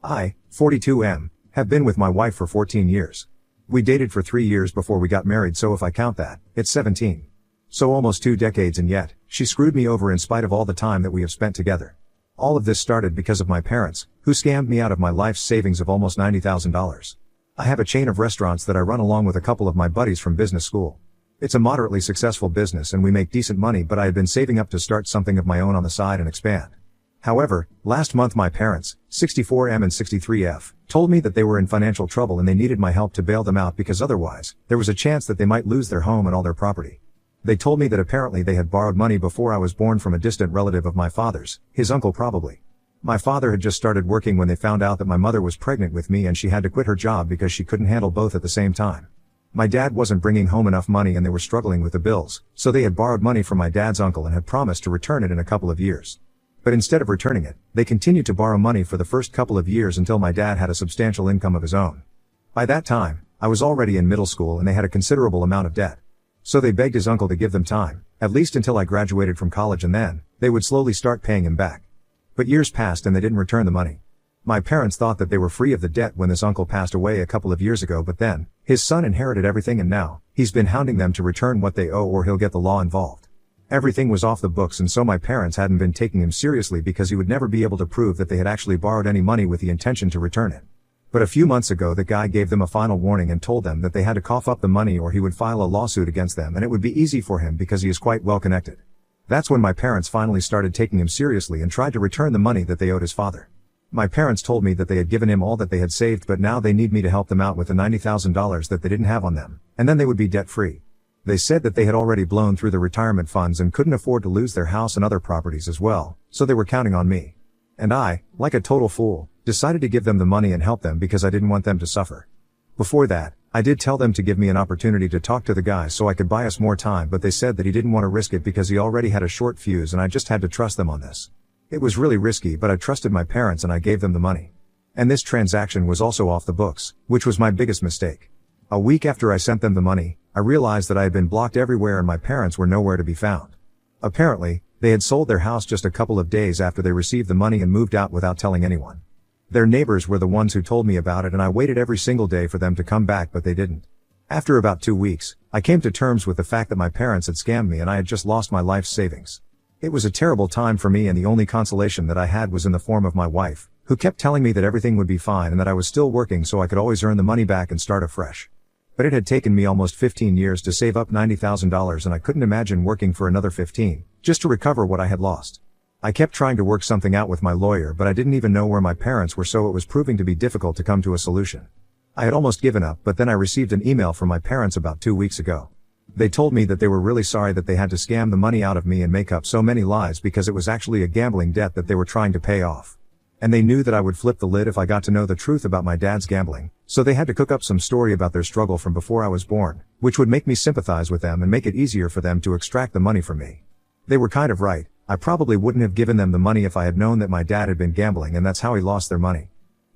I, 42M, have been with my wife for 14 years. We dated for 3 years before we got married, so if I count that, it's 17. So almost 2 decades, and yet, she screwed me over in spite of all the time that we have spent together. All of this started because of my parents, who scammed me out of my life's savings of almost $90,000. I have a chain of restaurants that I run along with a couple of my buddies from business school. It's a moderately successful business and we make decent money, but I had been saving up to start something of my own on the side and expand. However, last month my parents, 64M and 63F, told me that they were in financial trouble and they needed my help to bail them out because otherwise, there was a chance that they might lose their home and all their property. They told me that apparently they had borrowed money before I was born from a distant relative of my father's, his uncle probably. My father had just started working when they found out that my mother was pregnant with me and she had to quit her job because she couldn't handle both at the same time. My dad wasn't bringing home enough money and they were struggling with the bills, so they had borrowed money from my dad's uncle and had promised to return it in a couple of years. But instead of returning it, they continued to borrow money for the first couple of years until my dad had a substantial income of his own. By that time, I was already in middle school and they had a considerable amount of debt. So they begged his uncle to give them time, at least until I graduated from college, and then, they would slowly start paying him back. But years passed and they didn't return the money. My parents thought that they were free of the debt when this uncle passed away a couple of years ago, but then, his son inherited everything and now, he's been hounding them to return what they owe or he'll get the law involved. Everything was off the books, and so my parents hadn't been taking him seriously because he would never be able to prove that they had actually borrowed any money with the intention to return it. But a few months ago the guy gave them a final warning and told them that they had to cough up the money or he would file a lawsuit against them, and it would be easy for him because he is quite well connected. That's when my parents finally started taking him seriously and tried to return the money that they owed his father. My parents told me that they had given him all that they had saved, but now they need me to help them out with the $90,000 that they didn't have on them, and then they would be debt-free. They said that they had already blown through the retirement funds and couldn't afford to lose their house and other properties as well, so they were counting on me. And I, like a total fool, decided to give them the money and help them because I didn't want them to suffer. Before that, I did tell them to give me an opportunity to talk to the guy so I could buy us more time, but they said that he didn't want to risk it because he already had a short fuse and I just had to trust them on this. It was really risky, but I trusted my parents and I gave them the money. And this transaction was also off the books, which was my biggest mistake. A week after I sent them the money, I realized that I had been blocked everywhere and my parents were nowhere to be found. Apparently, they had sold their house just a couple of days after they received the money and moved out without telling anyone. Their neighbors were the ones who told me about it and I waited every single day for them to come back, but they didn't. After about 2 weeks, I came to terms with the fact that my parents had scammed me and I had just lost my life's savings. It was a terrible time for me, and the only consolation that I had was in the form of my wife, who kept telling me that everything would be fine and that I was still working so I could always earn the money back and start afresh. But it had taken me almost 15 years to save up $90,000 and I couldn't imagine working for another 15, just to recover what I had lost. I kept trying to work something out with my lawyer, but I didn't even know where my parents were, so it was proving to be difficult to come to a solution. I had almost given up, but then I received an email from my parents about 2 weeks ago. They told me that they were really sorry that they had to scam the money out of me and make up so many lies because it was actually a gambling debt that they were trying to pay off. And they knew that I would flip the lid if I got to know the truth about my dad's gambling, so they had to cook up some story about their struggle from before I was born, which would make me sympathize with them and make it easier for them to extract the money from me. They were kind of right. I probably wouldn't have given them the money if I had known that my dad had been gambling and that's how he lost their money.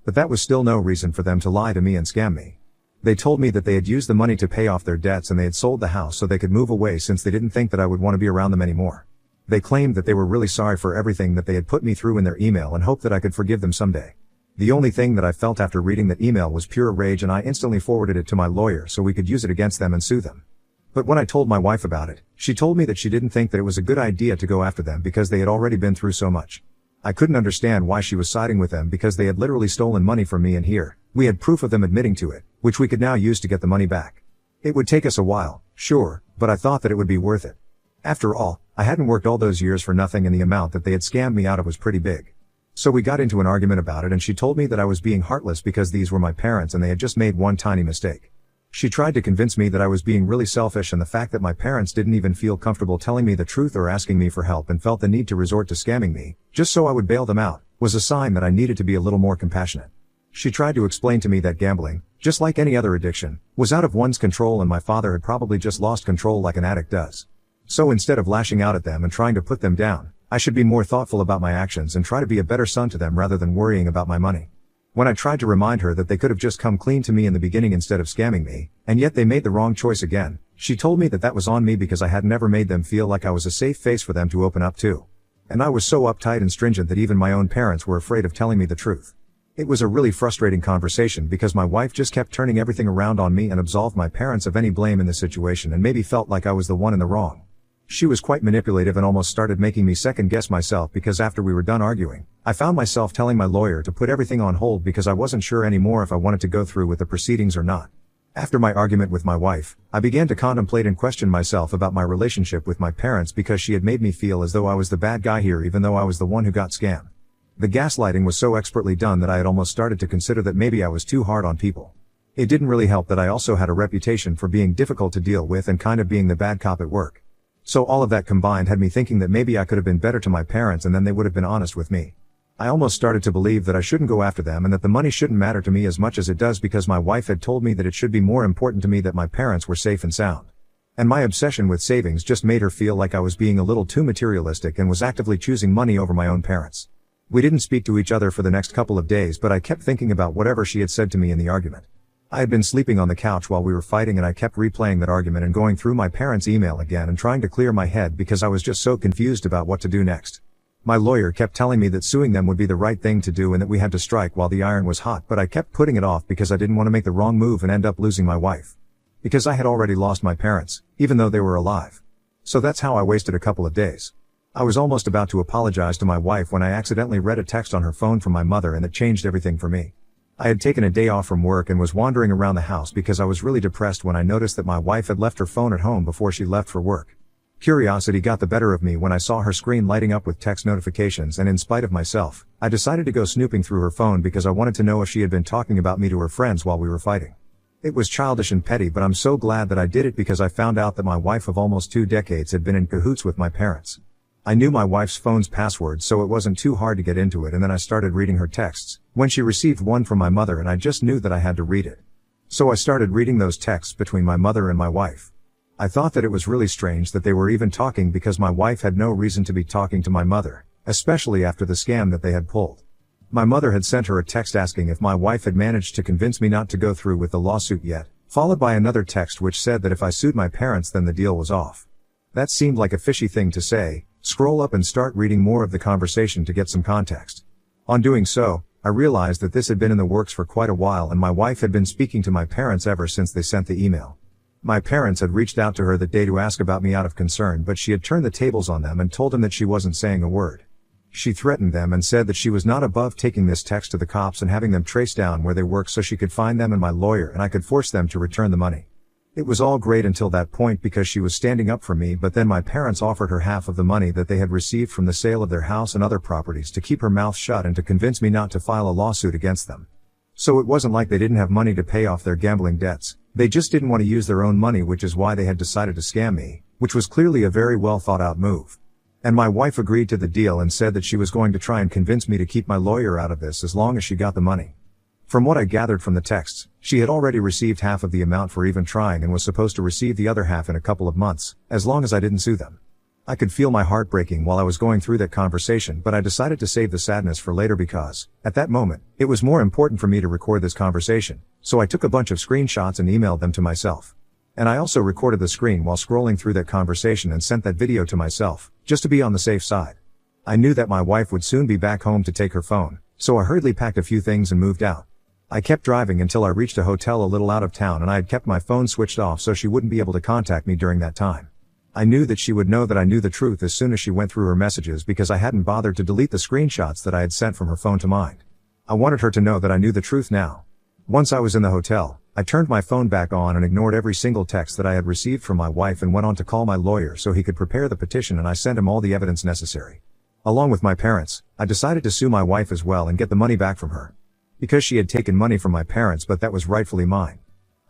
But that was still no reason for them to lie to me and scam me. They told me that they had used the money to pay off their debts and they had sold the house so they could move away since they didn't think that I would want to be around them anymore. They claimed that they were really sorry for everything that they had put me through in their email and hoped that I could forgive them someday. The only thing that I felt after reading that email was pure rage, and I instantly forwarded it to my lawyer so we could use it against them and sue them. But when I told my wife about it, she told me that she didn't think that it was a good idea to go after them because they had already been through so much. I couldn't understand why she was siding with them because they had literally stolen money from me, and here, we had proof of them admitting to it, which we could now use to get the money back. It would take us a while, sure, but I thought that it would be worth it. After all, I hadn't worked all those years for nothing and the amount that they had scammed me out of was pretty big. So we got into an argument about it and she told me that I was being heartless because these were my parents and they had just made one tiny mistake. She tried to convince me that I was being really selfish, and the fact that my parents didn't even feel comfortable telling me the truth or asking me for help and felt the need to resort to scamming me, just so I would bail them out, was a sign that I needed to be a little more compassionate. She tried to explain to me that gambling, just like any other addiction, was out of one's control and my father had probably just lost control like an addict does. So instead of lashing out at them and trying to put them down, I should be more thoughtful about my actions and try to be a better son to them rather than worrying about my money. When I tried to remind her that they could have just come clean to me in the beginning instead of scamming me, and yet they made the wrong choice again, she told me that that was on me because I had never made them feel like I was a safe face for them to open up to. And I was so uptight and stringent that even my own parents were afraid of telling me the truth. It was a really frustrating conversation because my wife just kept turning everything around on me and absolved my parents of any blame in the situation and maybe felt like I was the one in the wrong. She was quite manipulative and almost started making me second guess myself because after we were done arguing, I found myself telling my lawyer to put everything on hold because I wasn't sure anymore if I wanted to go through with the proceedings or not. After my argument with my wife, I began to contemplate and question myself about my relationship with my parents because she had made me feel as though I was the bad guy here even though I was the one who got scammed. The gaslighting was so expertly done that I had almost started to consider that maybe I was too hard on people. It didn't really help that I also had a reputation for being difficult to deal with and kind of being the bad cop at work. So all of that combined had me thinking that maybe I could have been better to my parents and then they would have been honest with me. I almost started to believe that I shouldn't go after them and that the money shouldn't matter to me as much as it does because my wife had told me that it should be more important to me that my parents were safe and sound. And my obsession with savings just made her feel like I was being a little too materialistic and was actively choosing money over my own parents. We didn't speak to each other for the next couple of days, but I kept thinking about whatever she had said to me in the argument. I had been sleeping on the couch while we were fighting and I kept replaying that argument and going through my parents' email again and trying to clear my head because I was just so confused about what to do next. My lawyer kept telling me that suing them would be the right thing to do and that we had to strike while the iron was hot, but I kept putting it off because I didn't want to make the wrong move and end up losing my wife. Because I had already lost my parents, even though they were alive. So that's how I wasted a couple of days. I was almost about to apologize to my wife when I accidentally read a text on her phone from my mother and it changed everything for me. I had taken a day off from work and was wandering around the house because I was really depressed when I noticed that my wife had left her phone at home before she left for work. Curiosity got the better of me when I saw her screen lighting up with text notifications and in spite of myself, I decided to go snooping through her phone because I wanted to know if she had been talking about me to her friends while we were fighting. It was childish and petty, but I'm so glad that I did it because I found out that my wife of almost 2 decades had been in cahoots with my parents. I knew my wife's phone's password so it wasn't too hard to get into it and then I started reading her texts, when she received one from my mother and I just knew that I had to read it. So I started reading those texts between my mother and my wife. I thought that it was really strange that they were even talking because my wife had no reason to be talking to my mother, especially after the scam that they had pulled. My mother had sent her a text asking if my wife had managed to convince me not to go through with the lawsuit yet, followed by another text which said that if I sued my parents then the deal was off. That seemed like a fishy thing to say. Scroll up and start reading more of the conversation to get some context. On doing so, I realized that this had been in the works for quite a while and my wife had been speaking to my parents ever since they sent the email. My parents had reached out to her that day to ask about me out of concern, but she had turned the tables on them and told them that she wasn't saying a word. She threatened them and said that she was not above taking this text to the cops and having them trace down where they work so she could find them and my lawyer and I could force them to return the money. It was all great until that point because she was standing up for me, but then my parents offered her half of the money that they had received from the sale of their house and other properties to keep her mouth shut and to convince me not to file a lawsuit against them. So it wasn't like they didn't have money to pay off their gambling debts, they just didn't want to use their own money, which is why they had decided to scam me, which was clearly a very well thought out move. And my wife agreed to the deal and said that she was going to try and convince me to keep my lawyer out of this as long as she got the money. From what I gathered from the texts, she had already received half of the amount for even trying and was supposed to receive the other half in a couple of months, as long as I didn't sue them. I could feel my heart breaking while I was going through that conversation, but I decided to save the sadness for later because, at that moment, it was more important for me to record this conversation, so I took a bunch of screenshots and emailed them to myself. And I also recorded the screen while scrolling through that conversation and sent that video to myself, just to be on the safe side. I knew that my wife would soon be back home to take her phone, so I hurriedly packed a few things and moved out. I kept driving until I reached a hotel a little out of town and I had kept my phone switched off so she wouldn't be able to contact me during that time. I knew that she would know that I knew the truth as soon as she went through her messages because I hadn't bothered to delete the screenshots that I had sent from her phone to mine. I wanted her to know that I knew the truth now. Once I was in the hotel, I turned my phone back on and ignored every single text that I had received from my wife and went on to call my lawyer so he could prepare the petition, and I sent him all the evidence necessary. Along with my parents, I decided to sue my wife as well and get the money back from her. Because she had taken money from my parents, but that was rightfully mine.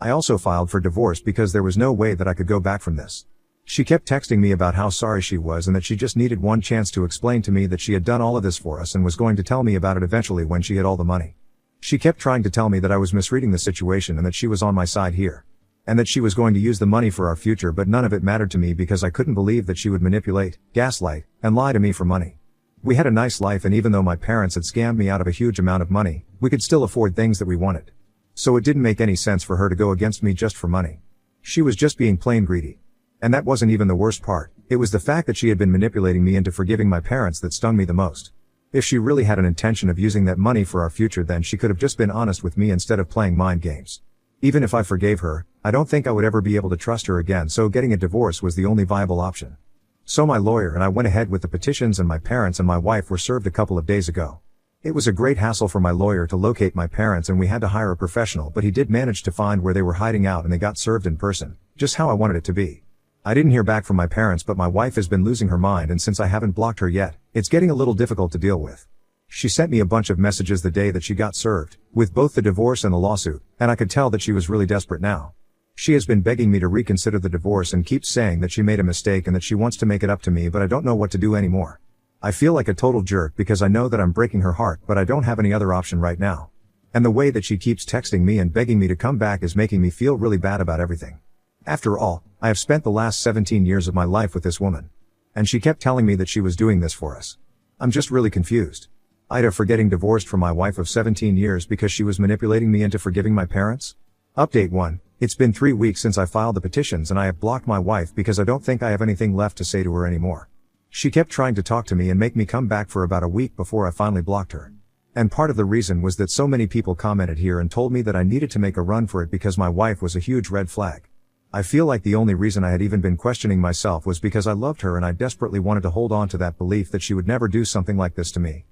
I also filed for divorce because there was no way that I could go back from this. She kept texting me about how sorry she was and that she just needed one chance to explain to me that she had done all of this for us and was going to tell me about it eventually when she had all the money. She kept trying to tell me that I was misreading the situation and that she was on my side here. And that she was going to use the money for our future, but none of it mattered to me because I couldn't believe that she would manipulate, gaslight, and lie to me for money. We had a nice life, and even though my parents had scammed me out of a huge amount of money, we could still afford things that we wanted. So it didn't make any sense for her to go against me just for money. She was just being plain greedy. And that wasn't even the worst part. It was the fact that she had been manipulating me into forgiving my parents that stung me the most. If she really had an intention of using that money for our future, then she could have just been honest with me instead of playing mind games. Even if I forgave her, I don't think I would ever be able to trust her again, so getting a divorce was the only viable option. So my lawyer and I went ahead with the petitions, and my parents and my wife were served a couple of days ago. It was a great hassle for my lawyer to locate my parents, and we had to hire a professional, but he did manage to find where they were hiding out, and they got served in person, just how I wanted it to be. I didn't hear back from my parents, but my wife has been losing her mind, and since I haven't blocked her yet, it's getting a little difficult to deal with. She sent me a bunch of messages the day that she got served, with both the divorce and the lawsuit, and I could tell that she was really desperate now. She has been begging me to reconsider the divorce and keeps saying that she made a mistake and that she wants to make it up to me, but I don't know what to do anymore. I feel like a total jerk because I know that I'm breaking her heart, but I don't have any other option right now. And the way that she keeps texting me and begging me to come back is making me feel really bad about everything. After all, I have spent the last 17 years of my life with this woman. And she kept telling me that she was doing this for us. I'm just really confused. Ida for getting divorced from my wife of 17 years because she was manipulating me into forgiving my parents? Update 1. It's been 3 weeks since I filed the petitions, and I have blocked my wife because I don't think I have anything left to say to her anymore. She kept trying to talk to me and make me come back for about a week before I finally blocked her. And part of the reason was that so many people commented here and told me that I needed to make a run for it because my wife was a huge red flag. I feel like the only reason I had even been questioning myself was because I loved her and I desperately wanted to hold on to that belief that she would never do something like this to me.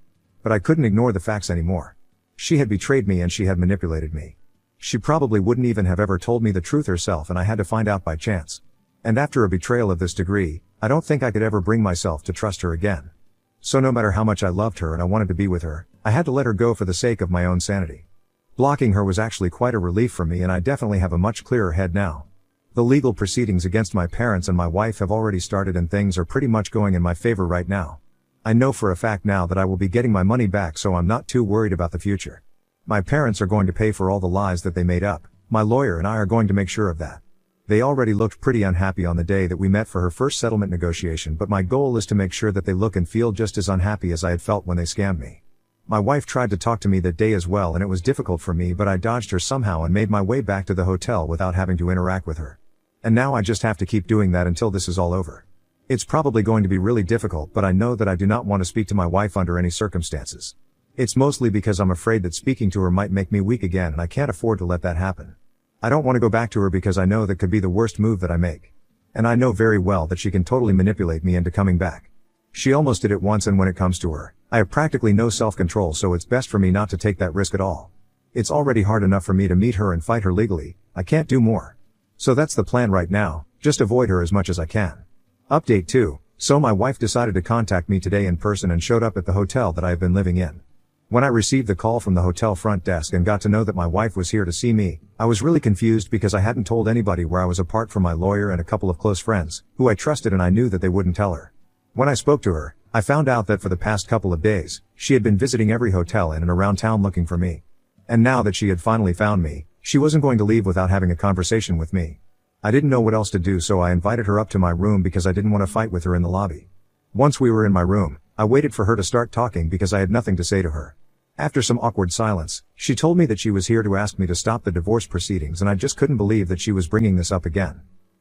But I couldn't ignore the facts anymore. She had betrayed me and she had manipulated me. She probably wouldn't even have ever told me the truth herself, and I had to find out by chance. And after a betrayal of this degree, I don't think I could ever bring myself to trust her again. So no matter how much I loved her and I wanted to be with her, I had to let her go for the sake of my own sanity. Blocking her was actually quite a relief for me, and I definitely have a much clearer head now. The legal proceedings against my parents and my wife have already started, and things are pretty much going in my favor right now. I know for a fact now that I will be getting my money back, so I'm not too worried about the future. My parents are going to pay for all the lies that they made up. My lawyer and I are going to make sure of that. They already looked pretty unhappy on the day that we met for her first settlement negotiation, but my goal is to make sure that they look and feel just as unhappy as I had felt when they scammed me. My wife tried to talk to me that day as well, and it was difficult for me, but I dodged her somehow and made my way back to the hotel without having to interact with her. And now I just have to keep doing that until this is all over. It's probably going to be really difficult, but I know that I do not want to speak to my wife under any circumstances. It's mostly because I'm afraid that speaking to her might make me weak again, and I can't afford to let that happen. I don't want to go back to her because I know that could be the worst move that I make. And I know very well that she can totally manipulate me into coming back. She almost did it once, and when it comes to her, I have practically no self-control, so it's best for me not to take that risk at all. It's already hard enough for me to meet her and fight her legally. I can't do more. So that's the plan right now, just avoid her as much as I can. Update 2. So my wife decided to contact me today in person and showed up at the hotel that I have been living in. When I received the call from the hotel front desk and got to know that my wife was here to see me, I was really confused because I hadn't told anybody where I was apart from my lawyer and a couple of close friends, who I trusted, and I knew that they wouldn't tell her. When I spoke to her, I found out that for the past couple of days, she had been visiting every hotel in and around town looking for me. And now that she had finally found me, she wasn't going to leave without having a conversation with me. I didn't know what else to do, so I invited her up to my room because I didn't want to fight with her in the lobby. Once we were in my room, I waited for her to start talking because I had nothing to say to her. After some awkward silence, she told me that she was here to ask me to stop the divorce proceedings, and I just couldn't believe that she was bringing this up again.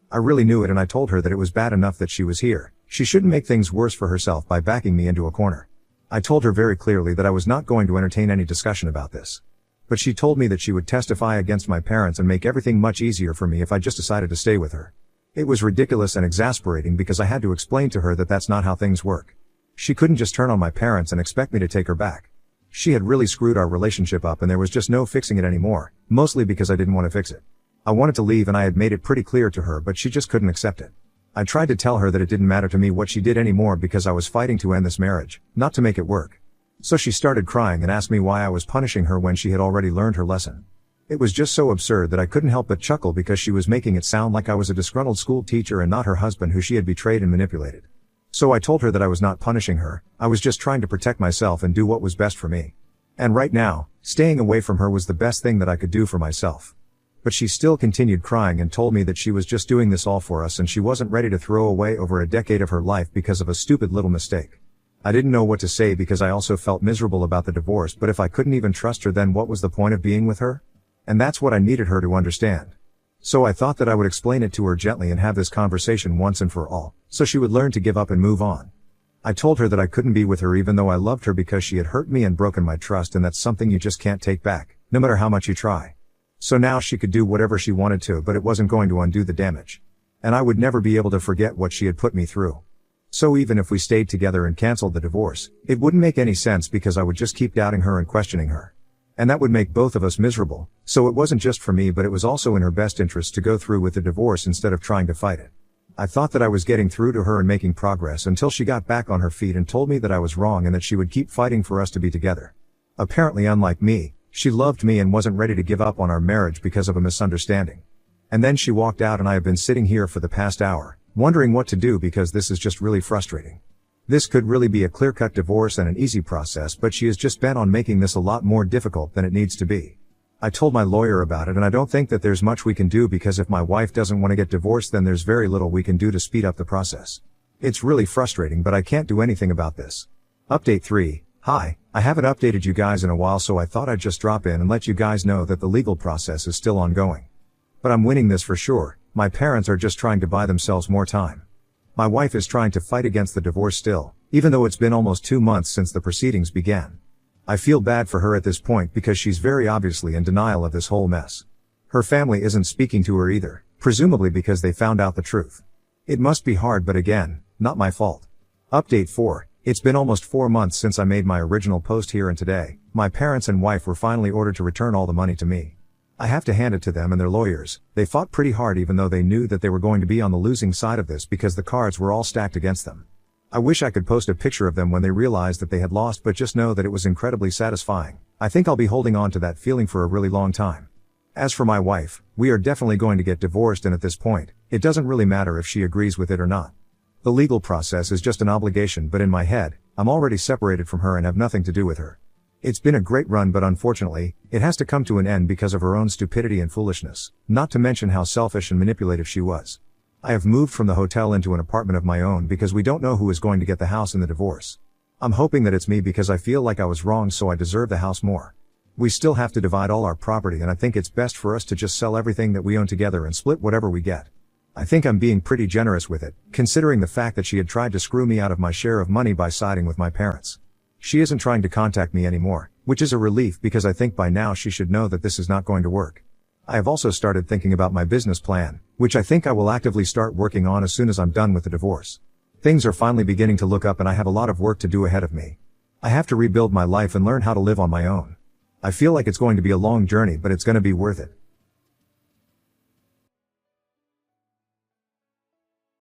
I really knew it, and I told her that it was bad enough that she was here. She shouldn't make things worse for herself by backing me into a corner. I told her very clearly that I was not going to entertain any discussion about this. But she told me that she would testify against my parents and make everything much easier for me if I just decided to stay with her. It was ridiculous and exasperating because I had to explain to her that that's not how things work. She couldn't just turn on my parents and expect me to take her back. She had really screwed our relationship up, and there was just no fixing it anymore, mostly because I didn't want to fix it. I wanted to leave, and I had made it pretty clear to her, but she just couldn't accept it. I tried to tell her that it didn't matter to me what she did anymore because I was fighting to end this marriage, not to make it work. So she started crying and asked me why I was punishing her when she had already learned her lesson. It was just so absurd that I couldn't help but chuckle because she was making it sound like I was a disgruntled school teacher and not her husband who she had betrayed and manipulated. So I told her that I was not punishing her, I was just trying to protect myself and do what was best for me. And right now, staying away from her was the best thing that I could do for myself. But she still continued crying and told me that she was just doing this all for us and she wasn't ready to throw away over a decade of her life because of a stupid little mistake. I didn't know what to say because I also felt miserable about the divorce, but if I couldn't even trust her, then what was the point of being with her? And that's what I needed her to understand. So I thought that I would explain it to her gently and have this conversation once and for all, so she would learn to give up and move on. I told her that I couldn't be with her even though I loved her because she had hurt me and broken my trust, and that's something you just can't take back, no matter how much you try. So now she could do whatever she wanted to, but it wasn't going to undo the damage. And I would never be able to forget what she had put me through. So even if we stayed together and canceled the divorce, it wouldn't make any sense because I would just keep doubting her and questioning her. And that would make both of us miserable, so it wasn't just for me but it was also in her best interest to go through with the divorce instead of trying to fight it. I thought that I was getting through to her and making progress until she got back on her feet and told me that I was wrong and that she would keep fighting for us to be together. Apparently, unlike me, she loved me and wasn't ready to give up on our marriage because of a misunderstanding. And then she walked out and I have been sitting here for the past hour, wondering what to do because this is just really frustrating. This could really be a clear-cut divorce and an easy process, but she is just bent on making this a lot more difficult than it needs to be. I told my lawyer about it and I don't think that there's much we can do because if my wife doesn't want to get divorced then there's very little we can do to speed up the process. It's really frustrating but I can't do anything about this. Update 3. Hi, I haven't updated you guys in a while so I thought I'd just drop in and let you guys know that the legal process is still ongoing. But I'm winning this for sure. My parents are just trying to buy themselves more time. My wife is trying to fight against the divorce still, even though it's been almost 2 months since the proceedings began. I feel bad for her at this point because she's very obviously in denial of this whole mess. Her family isn't speaking to her either, presumably because they found out the truth. It must be hard, but again, not my fault. Update 4. It's been almost 4 months since I made my original post here, and today, my parents and wife were finally ordered to return all the money to me. I have to hand it to them and their lawyers. They fought pretty hard even though they knew that they were going to be on the losing side of this because the cards were all stacked against them. I wish I could post a picture of them when they realized that they had lost, but just know that it was incredibly satisfying. I think I'll be holding on to that feeling for a really long time. As for my wife, we are definitely going to get divorced, and at this point, it doesn't really matter if she agrees with it or not. The legal process is just an obligation, but in my head, I'm already separated from her and have nothing to do with her. It's been a great run, but unfortunately, it has to come to an end because of her own stupidity and foolishness, not to mention how selfish and manipulative she was. I have moved from the hotel into an apartment of my own because we don't know who is going to get the house in the divorce. I'm hoping that it's me because I feel like I was wrong, so I deserve the house more. We still have to divide all our property, and I think it's best for us to just sell everything that we own together and split whatever we get. I think I'm being pretty generous with it, considering the fact that she had tried to screw me out of my share of money by siding with my parents. She isn't trying to contact me anymore, which is a relief because I think by now she should know that this is not going to work. I have also started thinking about my business plan, which I think I will actively start working on as soon as I'm done with the divorce. Things are finally beginning to look up and I have a lot of work to do ahead of me. I have to rebuild my life and learn how to live on my own. I feel like it's going to be a long journey, but it's going to be worth it.